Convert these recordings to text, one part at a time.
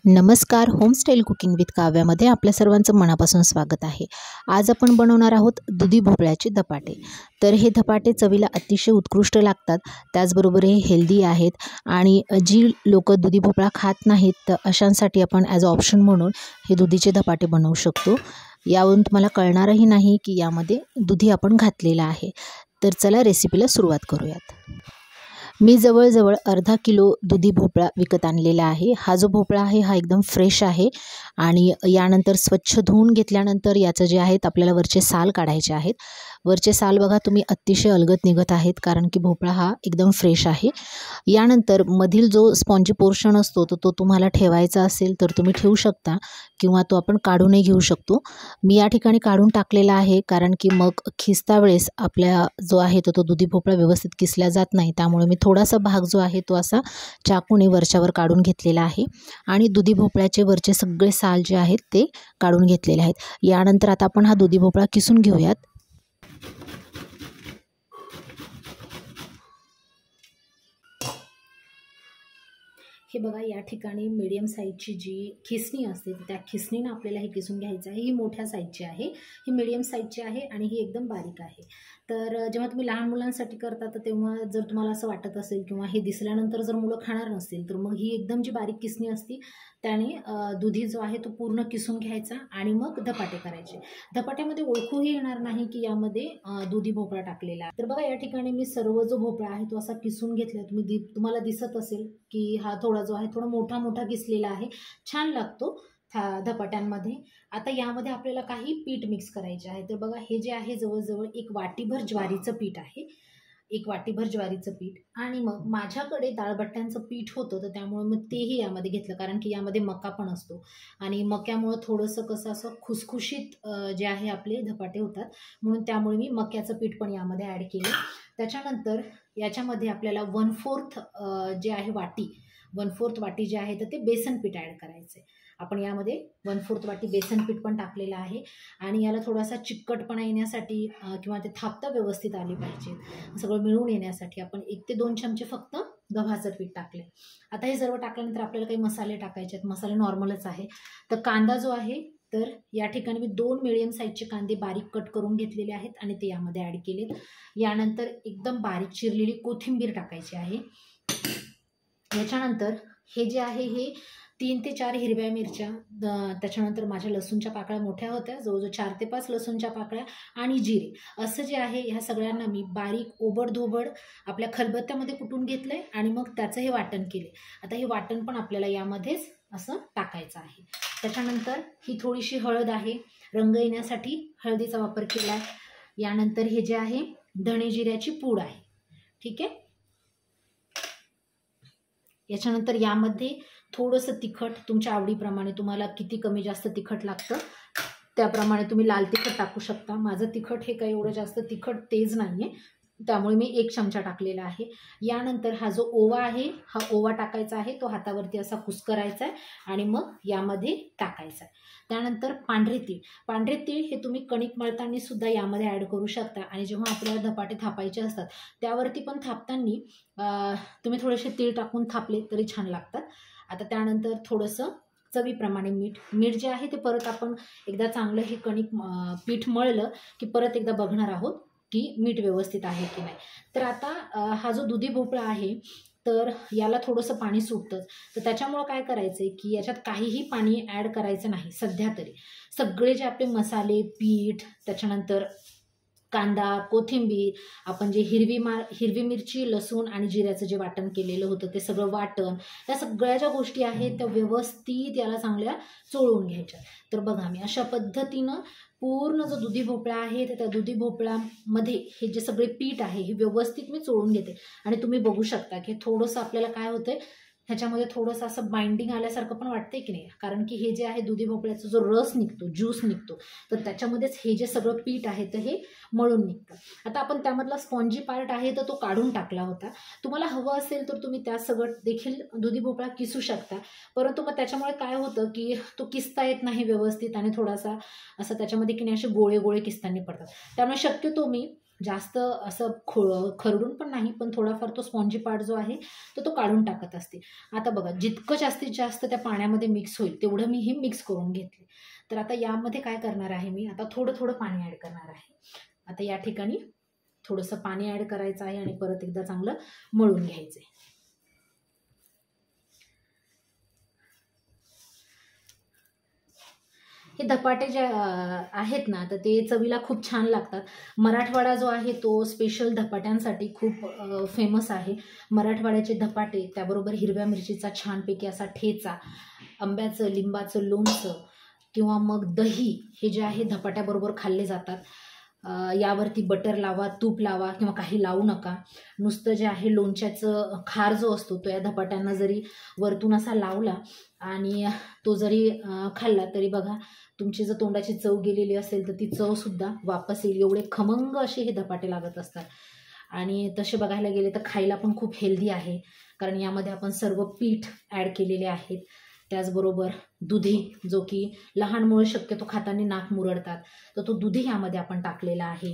नमस्कार. होमस्टाईल cooking with काव्यामध्ये आपल्या सर्वांचं मनापासून स्वागत आहे. आज आपण बनवणार आहोत दुधी भोपळ्याचे धपाटे. तर हे धपाटे चवीला अतिशय उत्कृष्ट लागतात, त्याचबरोबर हे हेल्दी आहेत आणि जी लोक दुधी भोपळा खात नाहीत तर अशांसाठी आपण ॲज ऑप्शन म्हणून हे दुधीचे धपाटे बनवू शकतो. यावरून तुम्हाला कळणारही नाही की यामध्ये दुधी आपण घातलेला आहे. तर चला रेसिपीला सुरुवात करूयात. मी जवळजवळ अर्धा किलो दुधी भोपळा विकत आणलेला आहे. हा जो भोपळा आहे हा एकदम फ्रेश आहे आणि यानंतर स्वच्छ धुवून घेतल्यानंतर याचं जे आहेत आपल्याला वरचे साल काढायचे आहेत. वरचे साल बघा तुम्ही अतिशय अलगद निघत आहेत, कारण की भोपळा हा एकदम फ्रेश आहे. यानंतर मधील जो स्पॉन्जी पोर्शन असतो तो तुम्हाला ठेवायचा असेल तर तुम्ही ठेवू शकता किंवा तो आपण काढूनही घेऊ शकतो. मी या ठिकाणी काढून टाकलेला आहे, कारण की मग खिसता वेळेस आपल्या जो आहे तो दुधी भोपळा व्यवस्थित किसला जात नाही. त्यामुळे मी थोडासा भाग जो आहे तो असा चाकूने वरच्यावर काढून घेतलेला आहे आणि दुधी भोपळ्याचे वरचे सगळे साल जे आहेत ते काढून घेतलेले आहेत. यानंतर आता आपण हा दुधी भोपळा किसून घेऊयात. हे बघा, या ठिकाणी मीडियम साईजची जी खिसणी असते त्या खिसणीनं आपल्याला हे किसून घ्यायचं आहे. ही मोठ्या साईजची आहे, ही मीडियम साईजची आहे आणि ही एकदम बारीक आहे. तर जेव्हा तुम्ही लहान मुलांसाठी करता तर तेव्हा जर तुम्हाला असं वाटत असेल किंवा हे दिसल्यानंतर जर मुलं खाणार नसतील तर मग ही एकदम जी बारीक किसणी असती त्याने दुधी जो आहे तो पूर्ण किसून घ्यायचा आणि मग धपाटे करायचे. धपाट्यामध्ये ओळखूही येणार नाही की यामध्ये दुधी भोपळा टाकलेला आहे. तर बघा, या ठिकाणी मी सर्व जो भोपळा आहे तो असा किसून घेतला. तुम्हाला दिसत असेल की हा थोडा जो आहे थोडा मोठा मोठा किसलेला आहे, छान लागतो धपाट्यांमध्ये. आता यामध्ये आपल्याला काही पीठ मिक्स करायचे आहे. तर बघा, हे जे आहे जवळजवळ एक वाटीभर ज्वारीचं पीठ आहे, एक वाटीभर ज्वारीचं पीठ. आणि मग माझ्याकडे डाळबट्ट्यांचं पीठ होतं तर त्यामुळे मग तेही यामध्ये घेतलं, कारण की यामध्ये मका पण असतो आणि मक्यामुळं थोडंसं कसं असं खुसखुशीत जे आहे आपले धपाटे होतात, म्हणून त्यामुळे मी मक्याचं पीठ पण यामध्ये ॲड केलं. त्याच्यानंतर याच्यामध्ये आपल्याला 1/4 जे आहे वाटी, 1/4 वाटी जे आहे तर ते बेसन पीठ ॲड करायचं आहे. आपण यामध्ये 1/4 वाटी बेसन पीठ पण टाकलेलं आहे आणि याला थोडासा चिकटपणा येण्यासाठी किंवा ते थापता व्यवस्थित आली पाहिजे, सगळं मिळून येण्यासाठी आपण 1 ते 2 चमचे फक्त गव्हाचं पीठ टाकले. आता हे सर्व टाकल्यानंतर आपल्याला काही मसाले टाकायचे आहेत. मसाले नॉर्मलच आहे. तर कांदा जो आहे तर या ठिकाणी मी 2 मिडियम साईजचे कांदे बारीक कट करून घेतलेले आहेत आणि ते यामध्ये ॲड केले. यानंतर एकदम बारीक चिरलेली कोथिंबीर टाकायची आहे. याच्यानंतर हे जे आहे हे 3 ते 4 हिरव्या मिरच्या, त्याच्यानंतर माझ्या लसूणच्या पाकळ्या मोठ्या होत्या, जवळजवळ 4 ते 5 लसूणच्या पाकळ्या आणि जिरे, असं जे आहे ह्या सगळ्यांना मी बारीक ओबडधोबड आपल्या खलबत्त्यामध्ये कुटून घेतलं आहे आणि मग त्याचं हे वाटण केले. आता हे वाटण पण आपल्याला यामध्येच असं टाकायचं आहे. त्याच्यानंतर ही थोडीशी हळद आहे, रंग येण्यासाठी हळदीचा वापर केला आहे. यानंतर हे जे आहे धणे जिऱ्याची पूड आहे, ठीक आहे. याच्यानंतर यामध्ये थोडंसं तिखट, तुमच्या आवडीप्रमाणे तुम्हाला किती कमी जास्त तिखट लागतं त्याप्रमाणे तुम्ही लाल तिखट टाकू शकता. माझं तिखट हे काही एवढं जास्त तिखट तेज नाही आहे, त्यामुळे मी 1 चमचा टाकलेला आहे. यानंतर हा जो ओवा आहे हा ओवा टाकायचा आहे, तो हातावरती असा कुस्करायचा आहे आणि मग यामध्ये टाकायचा आहे. त्यानंतर पांढरे तीळ हे तुम्ही कणिक मळताना सुद्धा यामध्ये ॲड करू शकता आणि जेव्हा आपल्याला धपाटे थापायचे असतात त्यावरती पण थापताना तुम्ही थोडेसे तीळ टाकून थापले तरी छान लागतात. आता त्यानंतर थोडंसं चवीप्रमाणे मीठ जे आहे ते परत आपण एकदा चांगलं हे कणिक पीठ मळलं की परत एकदा बघणार आहोत की मीठ व्यवस्थित आहे की नाही. तर आता हा जो दुधी भोपळा आहे तर याला थोडंसं पाणी सुटतं, तर त्याच्यामुळं काय करायचं आहे की याच्यात काहीही पाणी ॲड करायचं नाही सध्या तरी. सगळे जे आपले मसाले, पीठ, त्याच्यानंतर कांदा, कोथिंबीर, आपण जे हिरवी मिरची, लसूण आणि जिऱ्याचं जे वाटण केलेलं होतं ते सगळं वाटण, या सगळ्या ज्या गोष्टी आहेत त्या व्यवस्थित याला चांगल्या चोळून घ्यायच्या. तर बघा, मी अशा पद्धतीनं पूर्ण जो दुधी भोपळा आहे तर त्या दुधी भोपळ्यामध्ये हे जे सगळे पीठ आहे हे व्यवस्थित मी चोळून घेते आणि तुम्ही बघू शकता की थोडंसं आपल्याला काय होतंय ह्याच्यामध्ये थोडंसं असं बाइंडिंग आल्यासारखं पण वाटतंय की नाही, कारण की हे जे आहे दुधी भोपळ्याचा जो रस निघतो, ज्यूस निघतो, तर त्याच्यामध्येच हे जे सगळं पीठ आहे तर हे मळून निघतं. आता आपण त्यामधला स्पॉन्जी पार्ट आहे तर तो काढून टाकला होता. तुम्हाला हवं असेल तर तुम्ही त्या सगळं देखील दुधी भोपळा किसू शकता, परंतु मग त्याच्यामुळे काय होतं की तो किसता येत नाही व्यवस्थित आणि थोडासा असं त्याच्यामध्ये की नाही असे गोळे गोळे किसताना पडतात. त्यामुळे शक्यतो मी जास्त असं खरडून पण नाही, पण थोडाफार तो स्पॉन्जी पार्ट जो आहे तो काढून टाकत असते. आता बघा, जितकं जास्तीत जास्त त्या पाण्यामध्ये मिक्स होईल तेवढं मी हे मिक्स करून घेतले. तर आता यामध्ये काय करणार आहे मी, आता थोडं थोडं पाणी ॲड करणार आहे. आता या ठिकाणी थोडंसं पाणी ॲड करायचं आहे आणि परत एकदा चांगलं मळून घ्यायचं आहे. हे धपाटे जे आहेत ना, तर ते चवीला खूप छान लागतात. मराठवाडा जो आहे तो स्पेशल धपाट्यांसाठी खूप फेमस आहे. मराठवाड्याचे धपाटे, त्याबरोबर हिरव्या मिरचीचा छानपैकी असा ठेचा, आंब्याचं लिंबाचं लोणचं किंवा मग दही, हे जे आहे धपाट्याबरोबर खाल्ले जातात. यावरती बटर लावा, तूप लावा किंवा काही लावू नका. नुसतं जे आहे लोणच्याचं खार जो असतो तो या धपाट्यांना जरी वरतून असा लावला आणि तो जरी खाल्ला तरी बघा, तुमची जर तोंडाची चव गेलेली असेल तर ती चवसुद्धा वापस येईल. एवढे खमंग असे हे धपाटे लागत असतात. आणि तसे बघायला गेले तर खायला पण खूप हेल्दी आहे, कारण यामध्ये आपण सर्व पीठ ॲड केलेले आहेत. त्याचबरोबर दुधी, जो की लहान मुलं शक्यतो खाताना नाक मुरडतात, तर तो दुधी यामध्ये आपण टाकलेला आहे.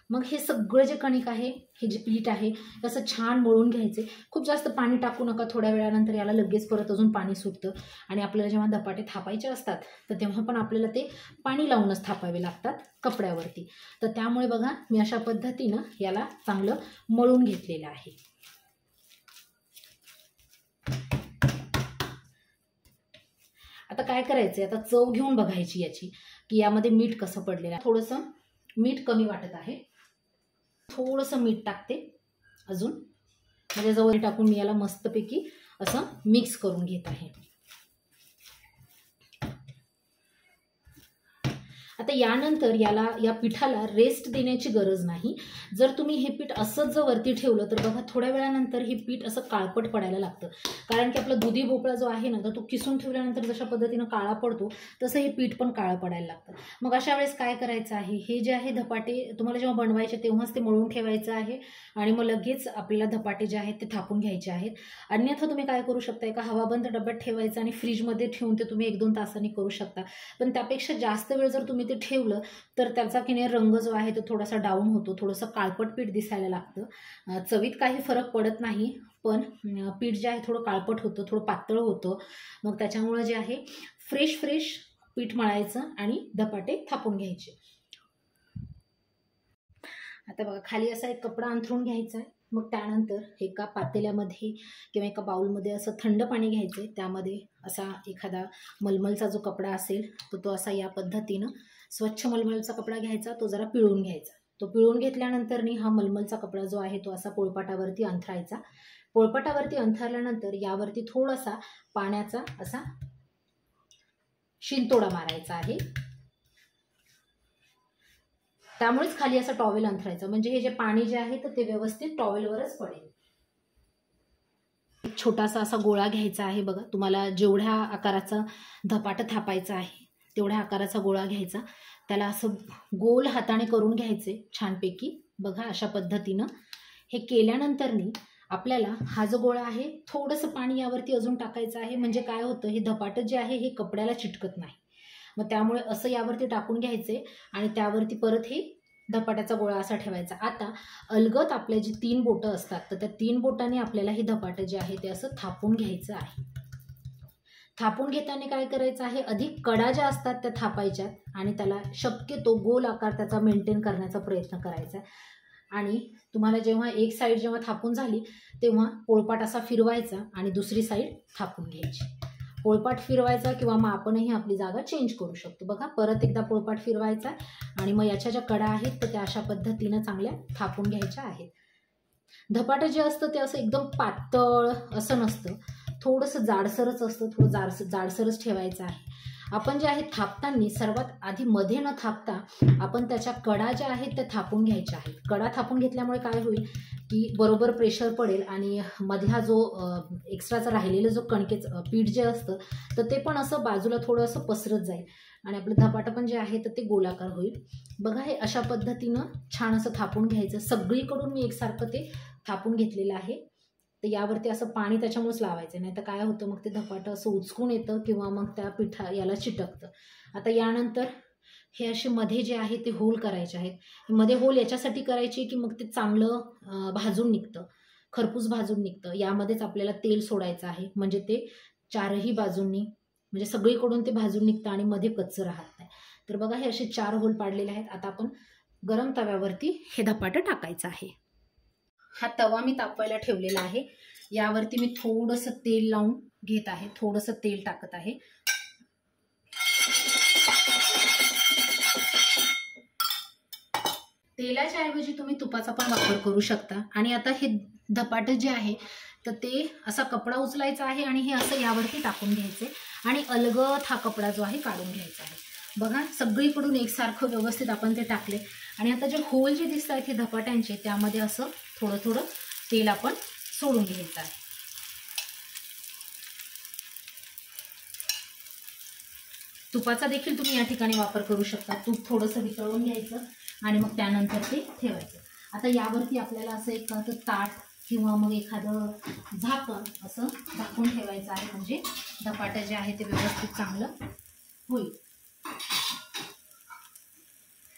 मग हे सगळं जे कणिक आहे, हे जे पीठ आहे, असं छान मळून घ्यायचे. खूप जास्त पाणी टाकू नका. थोड्या वेळानंतर याला लगेच परत अजून पाणी सुटतं आणि आपल्याला जेव्हा धपाटे थापायचे असतात तर तेव्हा पण आपल्याला ते पाणी लावूनच थापावे लागतात कपड्यावरती. तर त्यामुळे बघा, मी अशा पद्धतीनं याला चांगलं मळून घेतलेलं आहे. आता काय करायचं आहे, आता चव घेऊन बघायची याची, की यामध्ये मीठ कसं पडलेलं आहे. थोडंसं मीठ कमी वाटत आहे, थोडंसं मीठ टाकते अजून. म्हणजे जवळ टाकून मी याला मस्तपैकी असं मिक्स करून घेत आहे. आता यानंतर या पिठाला रेस्ट देण्याची गरज नाही. जर तुम्ही हे पीठ असंच जर वरती ठेवलं तर बघा, थोड्या वेळानंतर हे पीठ असं काळपट पडायला लागतं. कारण की आपला दुधी भोपळा जो आहे ना, तर तो किसून ठेवल्यानंतर जशा पद्धतीनं काळा पडतो तसं हे पीठ पण काळं पडायला लागतं. मग अशा वेळेस काय करायचं आहे, हे जे आहे धपाटे तुम्हाला जेव्हा बनवायचे तेव्हाच ते मळून ठेवायचं आहे आणि मग लगेच आपल्याला धपाटे जे आहेत ते थापून घ्यायचे आहेत. अन्यथा तुम्ही काय करू शकता, एका हवाबंद डब्यात ठेवायचं आणि फ्रीजमध्ये ठेवून ते तुम्ही 1-2 तासांनी करू शकता. पण त्यापेक्षा जास्त वेळ जर तुम्ही ते ठेवलं तर त्याचा की नाही रंग जो आहे तो थोडासा डाऊन होतो, थोडंसं काळपट पीठ दिसायला लागतं. चवीत काही फरक पडत नाही, पण पीठ जे आहे थोडं काळपट होतं, थोडं पातळ होतं. मग त्याच्यामुळे जे आहे फ्रेश पीठ मळायचं आणि धपाटे थापून घ्यायचे. आता बघा, खाली असा एक कपडा अंथरून घ्यायचा आहे. मग त्यानंतर एका पातेल्यामध्ये किंवा एका बाउलमध्ये असं थंड पाणी घ्यायचं आहे. त्यामध्ये असा एखादा मलमलचा जो कपडा असेल तर तो असा या पद्धतीनं स्वच्छ मलमलचा कपडा घ्यायचा, तो जरा पिळून घ्यायचा. तो पिळून घेतल्यानंतर हा मलमलचा कपडा जो आहे तो असा पोळपाटावरती अंथरायचा. पोळपाटावरती अंथरल्यानंतर यावरती थोडासा पाण्याचा असा शिंतोडा मारायचा आहे. त्यामुळेच खाली असं टॉवेल अंथरायचं, म्हणजे हे जे पाणी जे आहे तर ते व्यवस्थित टॉवेलवरच पडेल. एक छोटासा असा गोळा घ्यायचा आहे. बघा, तुम्हाला जेवढ्या आकाराचा धपाटा थापायचा आहे तेवढ्या आकाराचा गोळा घ्यायचा. त्याला असं गोल हाताने करून घ्यायचे छानपैकी. बघा, अशा पद्धतीनं हे केल्यानंतरनी आपल्याला हा जो गोळा आहे थोडंसं पाणी यावरती अजून टाकायचं आहे. म्हणजे काय होतं, हे धपाटं जे आहे हे कपड्याला चिटकत नाही. मग त्यामुळे असं यावरती टाकून घ्यायचे आणि त्यावरती परत हे धपाट्याचा गोळा असा ठेवायचा. आता अलगद आपल्या जी 3 बोटं असतात तर त्या 3 बोटांनी आपल्याला हे धपाटं जे आहे ते असं थापून घ्यायचं आहे. थापून घेताना काय करायचं आहे, अधिक कडा ज्या असतात त्या थापायच्यात आणि त्याला शक्यतो गोल आकार त्याचा मेंटेन करण्याचा प्रयत्न करायचा. आणि तुम्हाला जेव्हा एक साईड जेव्हा थापून झाली तेव्हा पोळपाट असा फिरवायचा आणि दुसरी साईड थापून घ्यायची. पोळपाट फिरवायचा किंवा मग आपणही आपली जागा चेंज करू शकतो. बघा, परत एकदा पोळपाट फिरवायचा आणि मग याच्या ज्या कडा आहेत तर त्या अशा पद्धतीनं चांगल्या थापून घ्यायच्या आहेत. धपाटं जे असतं ते असं एकदम पातळ असं नसतं, थोडंसं जाडसरच असतं. थोडं जाडसरच ठेवायचं आहे. आपण जे आहे थापताना सर्वात आधी मध्ये न थापता आपण त्याच्या कडा ज्या आहेत त्या थापून घ्यायच्या आहेत. कडा थापून घेतल्यामुळे काय होईल की बरोबर प्रेशर पडेल आणि मधला जो एक्स्ट्राचा राहिलेलं जो कणकेचं पीठ जे असतं तर ते पण असं बाजूला थोडं असं पसरत जाईल आणि आपलं धपाटं पण जे आहे तर ते गोलाकार होईल. बघा, हे अशा पद्धतीनं छान असं थापून घ्यायचं. सगळीकडून मी एकसारखं ते थापून घेतलेलं आहे. तर यावरती असं पाणी त्याच्यामुळेच लावायचं, नाही तर काय होतं मग ते धपाटं असं उचकून येतं किंवा मग त्या याला चिटकतं. आता यानंतर हे असे मध्ये जे आहे ते होल करायचे आहेत. मध्ये होल याच्यासाठी करायचे की मग ते चांगलं भाजून निघतं, खरपूस भाजून निघतं. यामध्येच आपल्याला तेल सोडायचं आहे, म्हणजे ते चारही बाजूंनी म्हणजे सगळीकडून ते भाजून निघतं आणि मध्ये कच्चं राहत नाही. तर बघा हे असे 4 होल पाडलेले आहेत. आता आपण गरम तव्यावरती हे धपाटं टाकायचं आहे. हा तवा मी तापवायला ठेवलेला आहे. यावरती मी थोडंसं तेल लावून घेत आहे, थोडंसं तेल टाकत आहे. तेलाच्या ऐवजी तुम्ही तुपाचा पण वापर करू शकता. आणि आता हे धपाटं जे आहे तर ते असा कपडा उचलायचा आहे आणि हे असं यावरती टाकून घ्यायचे आणि अलगद हा कपडा जो आहे काढून घ्यायचा आहे. बघा सगळीकडून एकसारखं व्यवस्थित आपण ते टाकले. आणि आता जे होल जे दिसत आहेत हे धपाट्यांचे, त्यामध्ये असं थोडं थोडं तेल आपण सोडून घ्यायचं आहे. तुपाचा देखील तुम्ही या ठिकाणी वापर करू शकता. तूप थोडंसं वितळून घ्यायचं आणि मग त्यानंतर ते ठेवायचं. आता यावरती आपल्याला असं एक ताट किंवा मग एखादं झाकण असं झाकून ठेवायचं आहे, म्हणजे धपाटं जे आहे ते व्यवस्थित चांगलं होईल.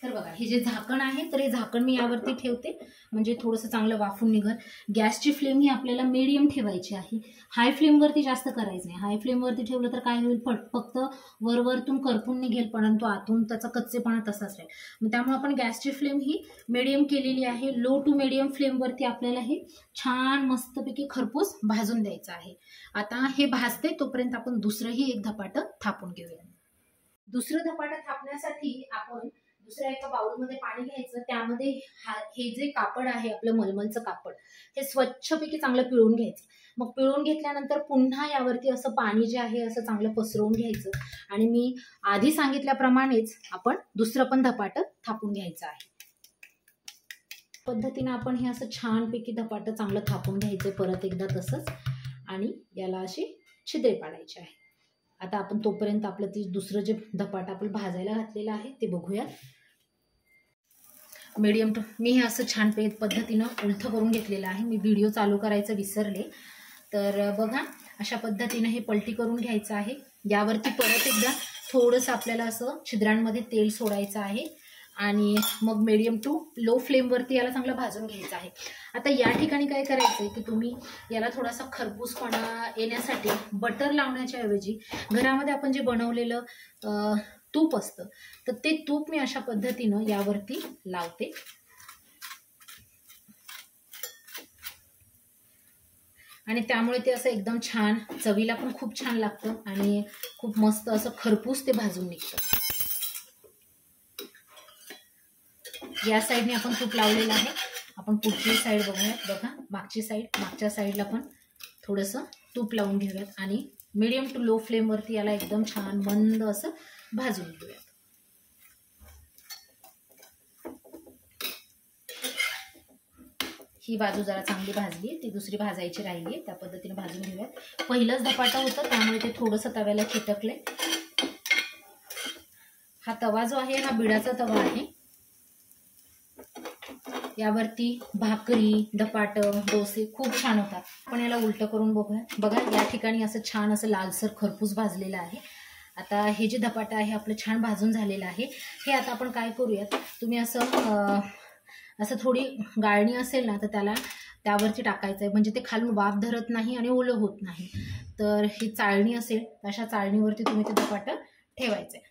तर बघा हे जे झाकण आहे तर हे झाकण मी यावरती ठेवते, म्हणजे थोडंसं चांगलं वाफून निघल. गॅसची फ्लेम ही आपल्याला मीडियम ठेवायची आहे, हाय फ्लेमवरती जास्त करायचं नाही. हाय फ्लेमवरती ठेवलं तर काय होईल, फक्त वरवरतून करपून निघेल, परंतु आतून त्याचा कच्चेपणा तसाच राहील. मग त्यामुळे आपण गॅसची फ्लेम ही मीडियम केलेली आहे. लो टू मीडियम फ्लेमवरती आपल्याला हे छान मस्तपैकी खरपूस भाजून द्यायचं आहे. आता हे भाजते तोपर्यंत आपण दुसरंही एक धपाटं थापून घेऊया. दुसरं धपाटं थापण्यासाठी आपण दुसऱ्या एका बाउलमध्ये पाणी घ्यायचं. त्यामध्ये हे जे कापड आहे आपलं मलमलचं कापड, हे स्वच्छपैकी चांगलं पिळून घ्यायचं. मग पिळून घेतल्यानंतर पुन्हा यावरती असं पाणी जे आहे असं चांगलं पसरवून घ्यायचं. आणि मी आधी सांगितल्याप्रमाणेच आपण दुसरं पण धपाटं थापून घ्यायचं आहे. पद्धतीने आपण हे असं छानपैकी धपाटं चांगलं थापून घ्यायचं परत एकदा तसंच, आणि याला अशी छिद्रे पाडायची आहे. आता आपण तोपर्यंत आपलं ते दुसरं जे धपाटं आपण भाजायला घातलेलं आहे ते बघूयात. मीडियम टू मी हे असं छान पद्धतीनं उलथं करून घेतलेलं आहे. मी व्हिडिओ चालू करायचं विसरले. तर बघा अशा पद्धतीनं हे पलटी करून घ्यायचं आहे. यावरती परत एकदा थोडंसं आपल्याला असं छिद्रांमध्ये तेल सोडायचं आहे आणि मग मीडियम टू लो फ्लेमवरती याला चांगलं भाजून घ्यायचं आहे. आता या ठिकाणी काय करायचं आहे की तुम्ही याला थोडासा खरपूसपणा येण्यासाठी बटर लावण्याच्या ऐवजी घरामध्ये आपण जे बनवलेलं तूप असतं तर ते तूप मी अशा पद्धतीनं यावरती लावते. आणि त्यामुळे ते असं एकदम छान चवीला पण खूप छान लागतं आणि खूप मस्त असं खरपूस ते भाजून निघतं. या साईडने आपण तूप लावलेलं आहे. आपण पुढची साईड बघूयात. बघा मागच्या साईडला पण थोडंसं तूप लावून घेऊयात आणि मीडियम टू लो फ्लेमवरती याला एकदम छान मंद असं भाजून घेऊयात. ही बाजू जरा चांगली भाजली, ती दुसरी भाजायची राहिली, त्या पद्धतीने भाजून घेऊयात. पहिलंच धपाटं होतं त्यामुळे ते थोडंसं तव्याला चिटकले. हा तवा जो आहे हा बिडाचा तवा आहे. यावरती भाकरी, धपाटं, डोसे खूप छान होतात. आपण याला उलटं करून बघूया. बघा या ठिकाणी असं छान असं लालसर खरपूस भाजलेलं आहे. आता हे जे धपाटं आहे आपलं छान भाजून झालेलं आहे. हे आता आपण काय करूयात, तुम्ही असं थोडी गाळणी असेल ना तर त्यावरती टाकायचं आहे, म्हणजे ते खालून वाफ धरत नाही आणि ओलं होत नाही. तर ही चाळणी असेल अशा चाळणीवरती तुम्ही ते धपाटं ठेवायचं आहे.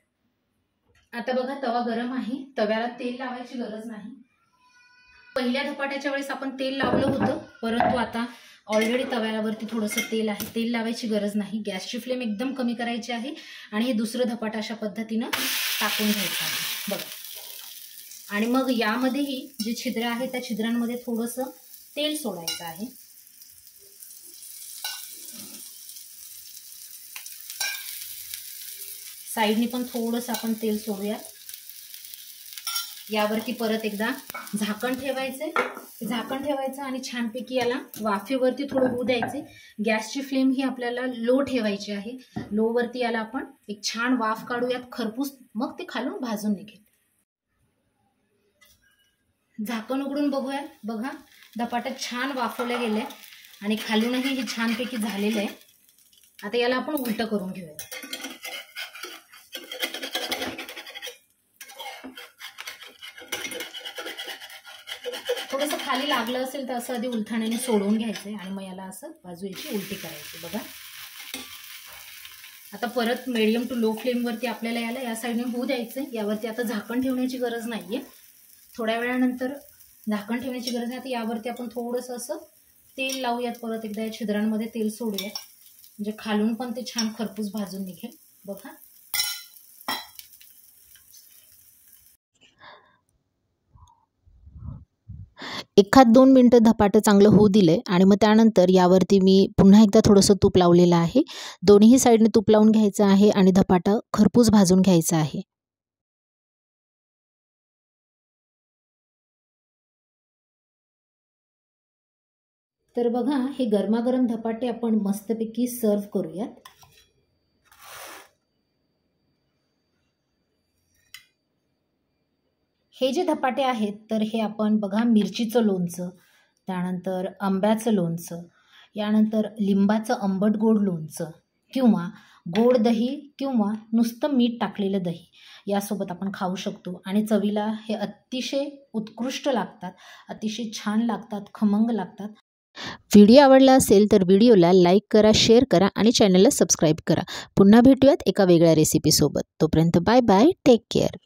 आता बघा तवा गरम आहे, तव्याला तेल लावायची गरज नाही. पहिल्या धपाट्याच्या वेळेस आपण तेल लावलं होतं, परंतु आता ऑलरेडी तव्यावरती थोडंसं तेल आहे, तेल लावायची गरज नाही. गॅसची फ्लेम एकदम कमी करायची आहे आणि हे दुसरं धपाटं अशा पद्धतीनं टाकून घ्यायचं आहे. बघा आणि मग यामध्येही जे छिद्र आहे त्या छिद्रांमध्ये थोडंसं तेल सोडायचं आहे. साईडनी पण थोडंसं आपण तेल सोडूयात. यावरती परत एकदा झाकण ठेवायचं आणि छानपैकी याला वाफेवरती थोडं होऊ द्यायचे. गॅसची फ्लेम ही आपल्याला लो ठेवायची आहे. लोवरती याला आपण एक छान वाफ काढूयात खरपूस, मग ते खालून भाजून निघेल. झाकण उघडून बघूयात. बघा धपाटं छान वाफवले गेले आणि खालूनही हे छानपैकी झालेलं आहे. आता याला आपण उलटं करून घेऊया. थोडंसं खाली लागलं असेल तर असं आधी उलथाण्याने सोडून घ्यायचं आहे आणि मग याला असं बाजू याची उलटी करायची बघा. आता परत मीडियम टू लो फ्लेमवरती आपल्याला याला या साईडने होऊ द्यायचं आहे. यावरती आता झाकण ठेवण्याची गरज नाही आहे. थोड्या वेळानंतर झाकण ठेवण्याची गरज नाही. आता यावरती आपण थोडंसं असं तेल लावूयात. परत एकदा या छिद्रांमध्ये तेल सोडूयात म्हणजे खालून पण ते छान खरपूस भाजून निघेल बघा. एखाद 2 मिनटं धपाटं चांगलं होऊ दिलं आहे आणि मग त्यानंतर यावरती मी पुन्हा एकदा थोडंसं तूप लावलेलं आहे. दोन्ही साईडने तूप लावून घ्यायचं आहे आणि धपाटा खरपूस भाजून घ्यायचा आहे. तर बघा हे गरमागरम धपाटे आपण मस्तपैकी सर्व करूयात. हे जे धपाटे आहेत तर हे आपण बघा मिरचीचं लोणचं, त्यानंतर आंब्याचं लोणचं, यानंतर लिंबाचं आंबट गोड लोणचं किंवा गोड दही किंवा नुसतं मीठ टाकलेलं दही यासोबत आपण खाऊ शकतो. आणि चवीला हे अतिशय उत्कृष्ट लागतात, अतिशय छान लागतात, खमंग लागतात. व्हिडिओ आवडला असेल तर व्हिडिओला लाईक करा, शेअर करा आणि चॅनलला सबस्क्राईब करा. पुन्हा भेटूयात एका वेगळ्या रेसिपीसोबत. तोपर्यंत बाय बाय, टेक केअर.